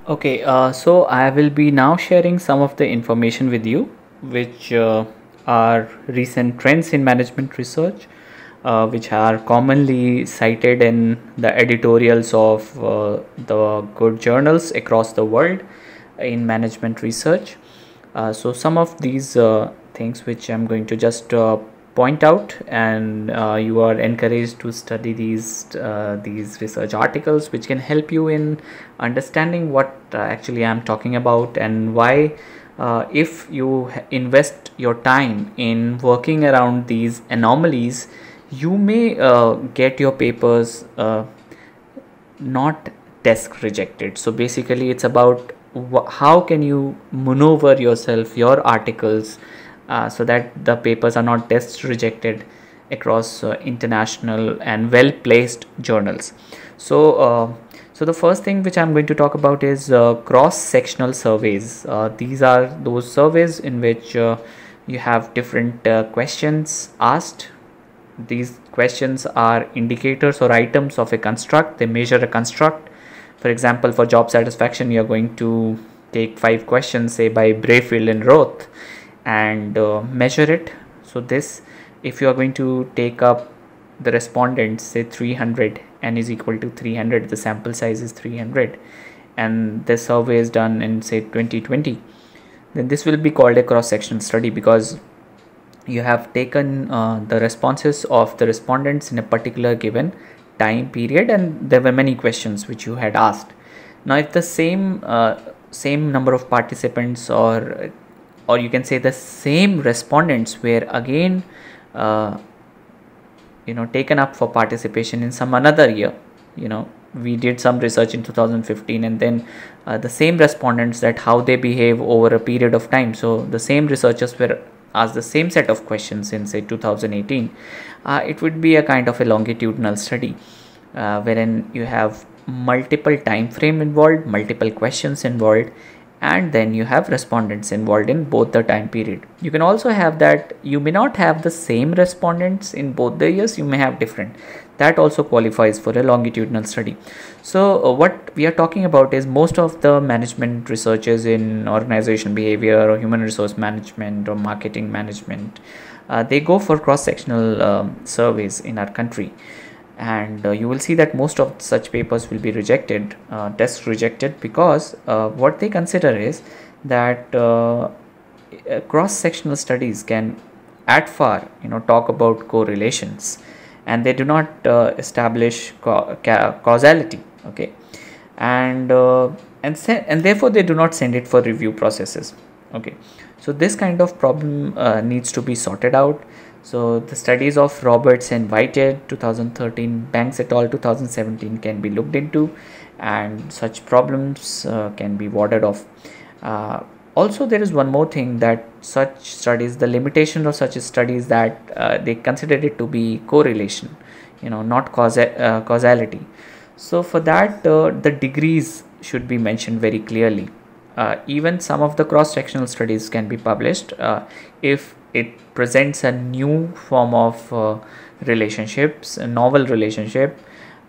Okay, so I will be now sharing some of the information with you, which are recent trends in management research, which are commonly cited in the editorials of the good journals across the world in management research. So some of these things which I'm going to just point out, and you are encouraged to study these research articles, which can help you in understanding what actually I'm talking about, and why if you invest your time in working around these anomalies, you may get your papers not desk rejected. So basically it's about how can you maneuver yourself, your articles, so that the papers are not desk rejected across international and well placed journals. So the first thing which I'm going to talk about is cross sectional surveys. These are those surveys in which you have different questions asked. These questions are indicators or items of a construct. They measure a construct. For example, for job satisfaction, you are going to take 5 questions, say by Brayfield and Roth, and measure it. So this, if you are going to take up the respondents, say 300, n is equal to 300, the sample size is 300, and the survey is done in say 2020, then this will be called a cross-sectional study, because you have taken the responses of the respondents in a particular given time period, and there were many questions which you had asked. Now if the same number of participants, or you can say the same respondents were again taken up for participation in some another year, we did some research in 2015, and then the same respondents, that how they behave over a period of time. So the same researchers were asked the same set of questions in say 2018. It would be a kind of a longitudinal study, wherein you have multiple time frame involved, multiple questions involved, and then you have respondents involved in both the time period. You can also have that you may not have the same respondents in both the years, you may have different. That also qualifies for a longitudinal study. So what we are talking about is most of the management researchers in organization behavior or human resource management or marketing management, they go for cross-sectional surveys in our country. And you will see that most of such papers will be rejected, desk rejected, because what they consider is that cross-sectional studies can at far talk about correlations, and they do not establish causality. Okay, and therefore they do not send it for review processes. Okay, so this kind of problem needs to be sorted out. So the studies of Roberts and Whitehead 2013, Banks et al 2017 can be looked into, and such problems can be warded off. Also, there is one more thing, that such studies, the limitation of such studies, that they consider it to be correlation, not causality. So for that, the degrees should be mentioned very clearly. Even some of the cross-sectional studies can be published if it presents a new form of relationships, a novel relationship.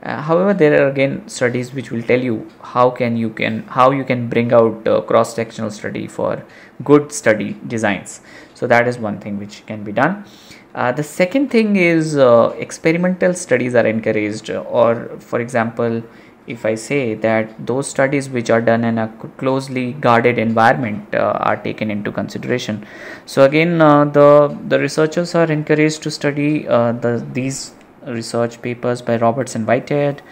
However, there are again studies which will tell you how you can bring out cross-sectional study for good study designs. So that is one thing which can be done. The second thing is experimental studies are encouraged, or for example, if I say that those studies which are done in a closely guarded environment are taken into consideration. So again, the researchers are encouraged to study these research papers by Roberts and Whitehead,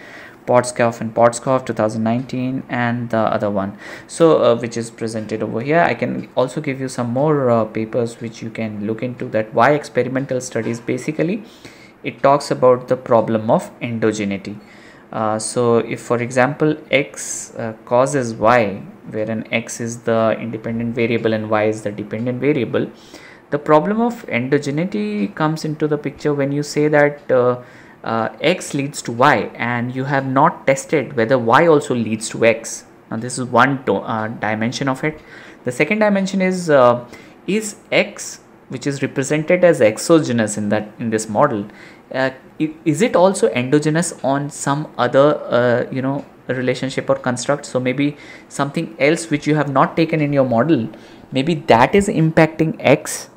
Potskov and Potskov 2019, and the other one, so which is presented over here. I can also give you some more papers which you can look into, that why experimental studies, basically it talks about the problem of endogeneity. So if for example x causes y, wherein x is the independent variable and y is the dependent variable, the problem of endogeneity comes into the picture when you say that x leads to y, and you have not tested whether y also leads to x. Now this is one dimension of it. The second dimension is x, which is represented as exogenous in this model, uh, is it also endogenous on some other relationship or construct? So maybe something else which you have not taken in your model, maybe that is impacting X.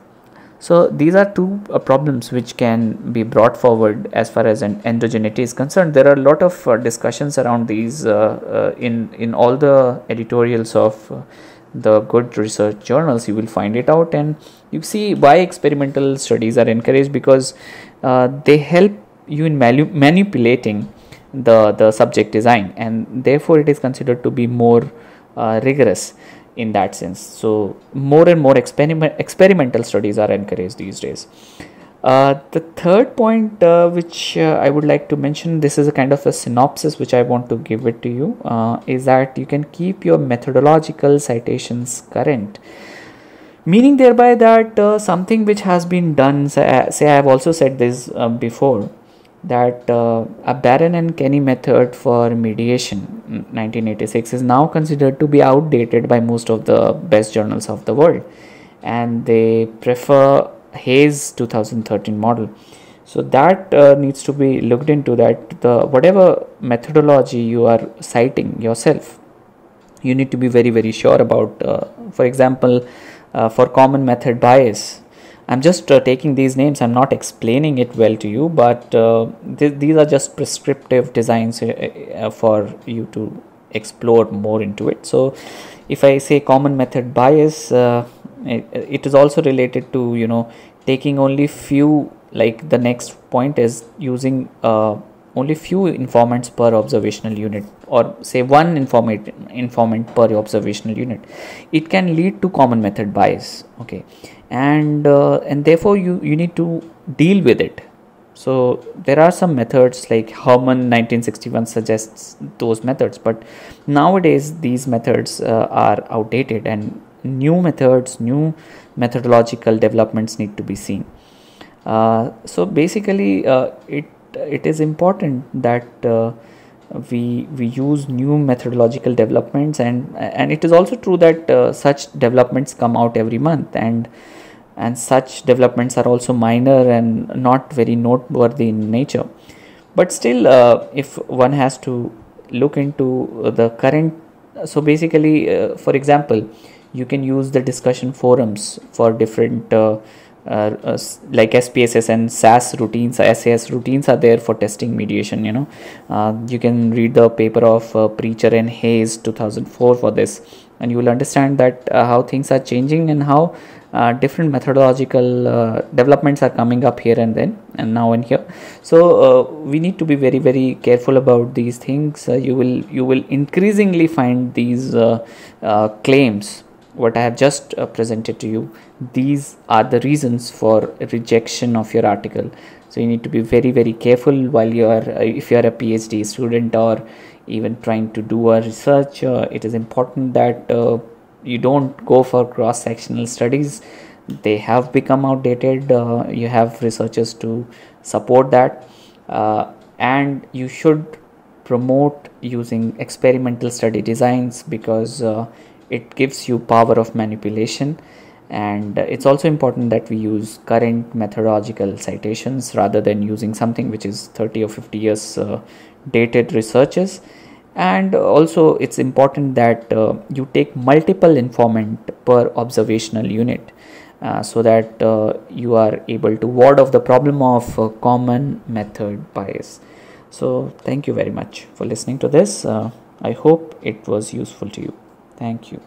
So these are two problems which can be brought forward as far as an endogeneity is concerned. There are a lot of discussions around these in all the editorials of the good research journals. You will find it out, and you see why experimental studies are encouraged, because they help you in manipulating the subject design, and therefore it is considered to be more rigorous in that sense. So more and more experimental studies are encouraged these days. The third point which I would like to mention, this is a kind of a synopsis which I want to give it to you, is that you can keep your methodological citations current, meaning thereby that something which has been done, say I have also said this before, that a Barron and Kenny method for mediation 1986 is now considered to be outdated by most of the best journals of the world, and they prefer Hayes 2013 model. So that needs to be looked into, that the whatever methodology you are citing yourself, you need to be very, very sure about. For example, for common method bias, I'm just taking these names, I'm not explaining it well to you, but these are just prescriptive designs for you to explore more into it. So if I say common method bias, it is also related to taking only few, like the next point is using only few informants per observational unit, or say one informant per observational unit. It can lead to common method bias, okay, and therefore you need to deal with it. So there are some methods, like Herman 1961 suggests those methods, but nowadays these methods are outdated, and new methods, new methodological developments need to be seen. So basically it is important that we use new methodological developments, and it is also true that such developments come out every month, and such developments are also minor and not very noteworthy in nature. But still, if one has to look into the current, so basically for example, you can use the discussion forums for different like SPSS and SAS routines are there for testing mediation. You can read the paper of Preacher and Hayes 2004 for this, and you will understand that how things are changing, and how different methodological developments are coming up here and then, and now and here. So we need to be very, very careful about these things. You will increasingly find these claims what I have just presented to you. These are the reasons for rejection of your article. So you need to be very, very careful while you are if you are a PhD student or even trying to do a research. It is important that you don't go for cross-sectional studies. They have become outdated. You have researchers to support that, and you should promote using experimental study designs, because it gives you power of manipulation. And it's also important that we use current methodological citations rather than using something which is 30 or 50 years dated researches. And also it's important that you take multiple informant per observational unit, so that you are able to ward off the problem of common method bias. So thank you very much for listening to this. I hope it was useful to you. Thank you.